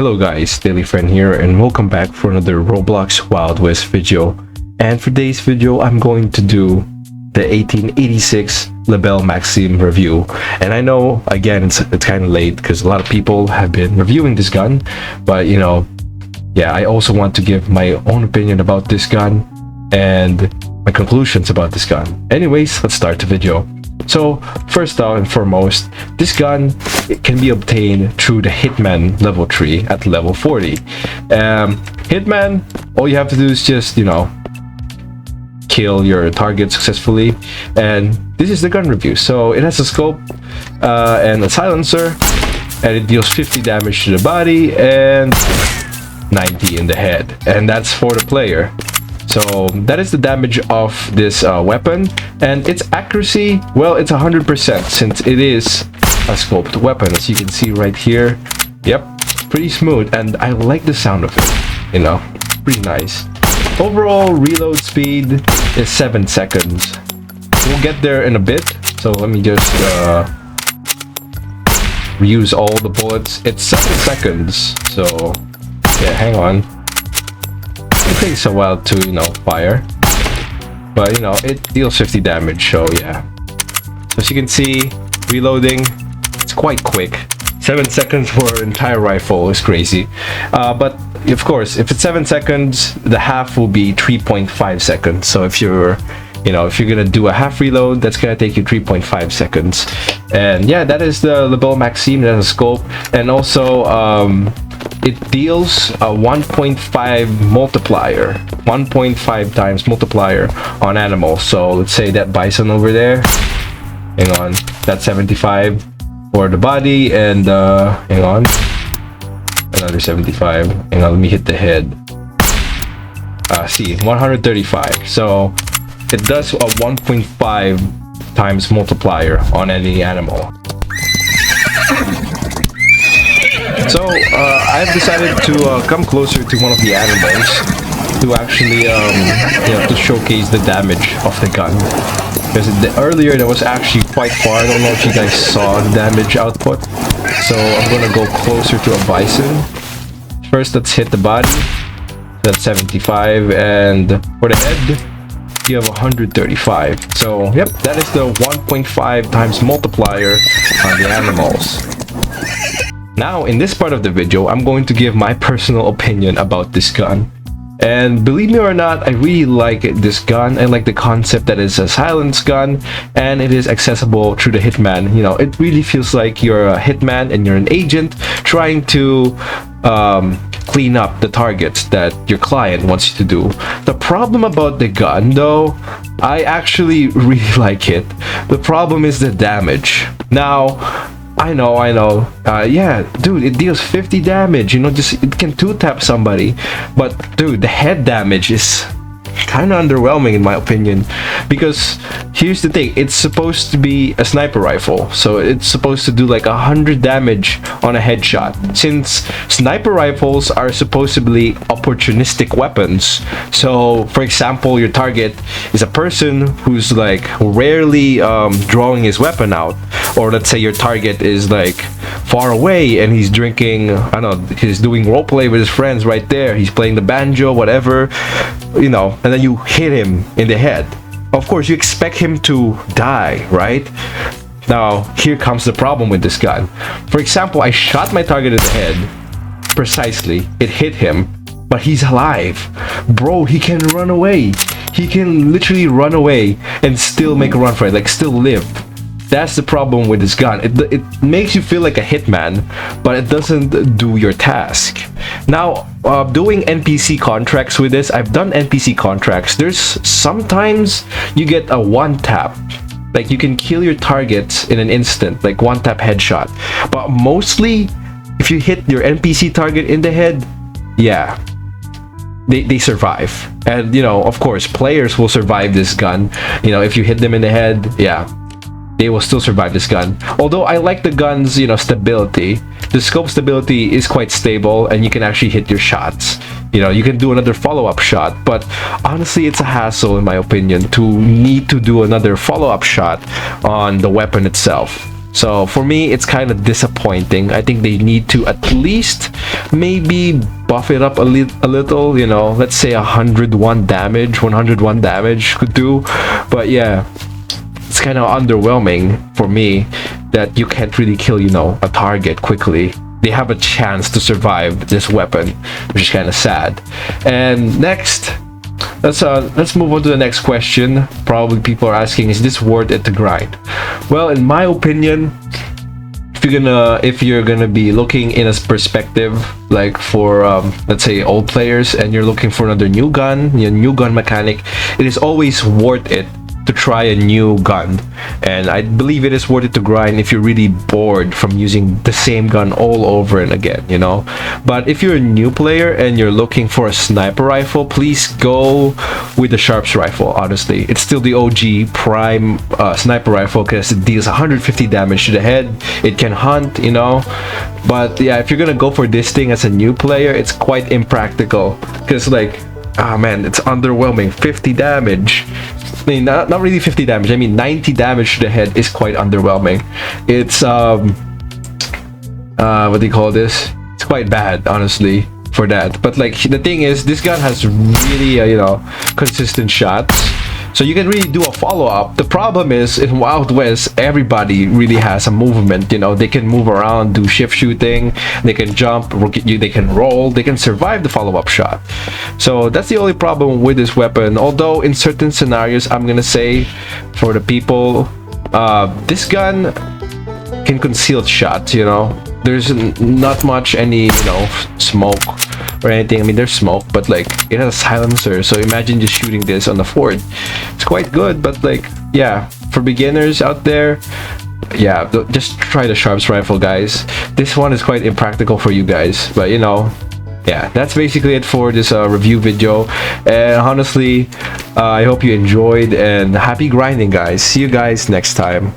Hello guys, Daily Friend here and welcome back for another Roblox Wild West video. And for today's video, I'm going to do the 1886 Lebel Maxim review. And I know, again, it's kind of late because a lot of people have been reviewing this gun. But, yeah, I also want to give my own opinion about this gun and my conclusions about this gun. Anyways, let's start the video. So first and foremost, this gun can be obtained through the Hitman level 3 at level 40. Hitman, all you have to do is just, kill your target successfully. And this is the gun review. So it has a scope and a silencer, and it deals 50 damage to the body and 90 in the head. And that's for the player. So that is the damage of this weapon, and its accuracy, well, it's 100% since it is a scoped weapon, as you can see right here. Yep, pretty smooth, and I like the sound of it, pretty nice. Overall reload speed is 7 seconds. We'll get there in a bit, so let me just reuse all the bullets. It's 7 seconds, so yeah, hang on. It takes a while to fire, but it deals 50 damage, so yeah. So as you can see, reloading, it's quite quick. 7 seconds for an entire rifle is crazy, but of course if it's 7 seconds, the half will be 3.5 seconds. So if you're gonna do a half reload, that's gonna take you 3.5 seconds. And yeah, that is the Lebel Maxim. That has a scope, and also it deals a 1.5 multiplier, 1.5 times multiplier on animals. So let's say that bison over there, hang on, that's 75 for the body, and hang on, another 75. Hang on, let me hit the head. See, 135. So it does a 1.5 times multiplier on any animal. So I've decided to come closer to one of the animals to actually to showcase the damage of the gun, because earlier that was actually quite far. I don't know if you guys saw the damage output, so I'm gonna go closer to a bison. First, let's hit the body. That's 75, and for the head you have 135. So yep, that is the 1.5 times multiplier on the animals. Now, in this part of the video, I'm going to give my personal opinion about this gun. And believe me or not, I really like this gun. I like the concept that it's a silence gun, and it is accessible through the Hitman. It really feels like you're a Hitman and you're an agent trying to clean up the targets that your client wants you to do. The problem about the gun, though, I actually really like it. The problem is the damage. Now, I know. Yeah, dude, it deals 50 damage. It can two-tap somebody. But, dude, the head damage is kind of underwhelming in my opinion, because here's the thing: it's supposed to be a sniper rifle, so it's supposed to do like 100 damage on a headshot. Since sniper rifles are supposedly opportunistic weapons, so for example, your target is a person who's like rarely drawing his weapon out, or let's say your target is like far away and he's drinking, I don't know, he's doing roleplay with his friends right there, he's playing the banjo, whatever, and then you hit him in the head. Of course, you expect him to die, right? Now, here comes the problem with this gun. For example, I shot my target in the head, precisely, it hit him, but he's alive. Bro, he can run away. He can literally run away and still make a run for it, like still live. That's the problem with this gun. It makes you feel like a hitman, but it doesn't do your task. Now, doing NPC contracts with this, I've done NPC contracts. There's sometimes you get a one-tap. Like, you can kill your targets in an instant, like one-tap headshot. But mostly, if you hit your NPC target in the head, yeah, they survive. And, of course, players will survive this gun. If you hit them in the head, yeah, they will still survive this gun. Although I like the gun's, stability. The scope stability is quite stable, and you can actually hit your shots. You can do another follow-up shot, but honestly, it's a hassle, in my opinion, to need to do another follow-up shot on the weapon itself. So for me, it's kind of disappointing. I think they need to at least maybe buff it up a little, you know, let's say 101 damage. 101 damage could do. But yeah, it's kind of underwhelming for me that you can't really kill, you know, a target quickly. They have a chance to survive this weapon, which is kind of sad. And next, let's move on to the next question. Probably people are asking, is this worth it to grind? Well, in my opinion, if you're gonna be looking in a perspective like for let's say old players, and you're looking for another new gun, new gun mechanic, it is always worth it to try a new gun. And I believe it is worth it to grind if you're really bored from using the same gun all over and again, you know. But if you're a new player and you're looking for a sniper rifle, please go with the Sharps rifle. Honestly, it's still the OG prime sniper rifle, because it deals 150 damage to the head. It can hunt, you know. But yeah, if you're gonna go for this thing as a new player, it's quite impractical, because like, ah man, it's underwhelming. 50 damage. I mean, not really 50 damage. I mean, 90 damage to the head is quite underwhelming. It's what do you call this? It's quite bad, honestly, for that. But like, the thing is, this gun has really you know, consistent shots, so you can really do a follow-up. The problem is, in Wild West, everybody really has a movement, you know. They can move around, do shift shooting, they can jump, they can roll, they can survive the follow-up shot. So that's the only problem with this weapon. Although in certain scenarios, I'm gonna say, for the people, this gun can conceal shots, you know. There's not much any, you know, smoke or anything. I mean, there's smoke, but like, it has a silencer, so imagine just shooting this on the fort. It's quite good, but like, yeah, for beginners out there, yeah, just try the Sharps rifle, guys. This one is quite impractical for you guys, but you know, yeah, that's basically it for this review video. And honestly, I hope you enjoyed, and happy grinding, guys. See you guys next time.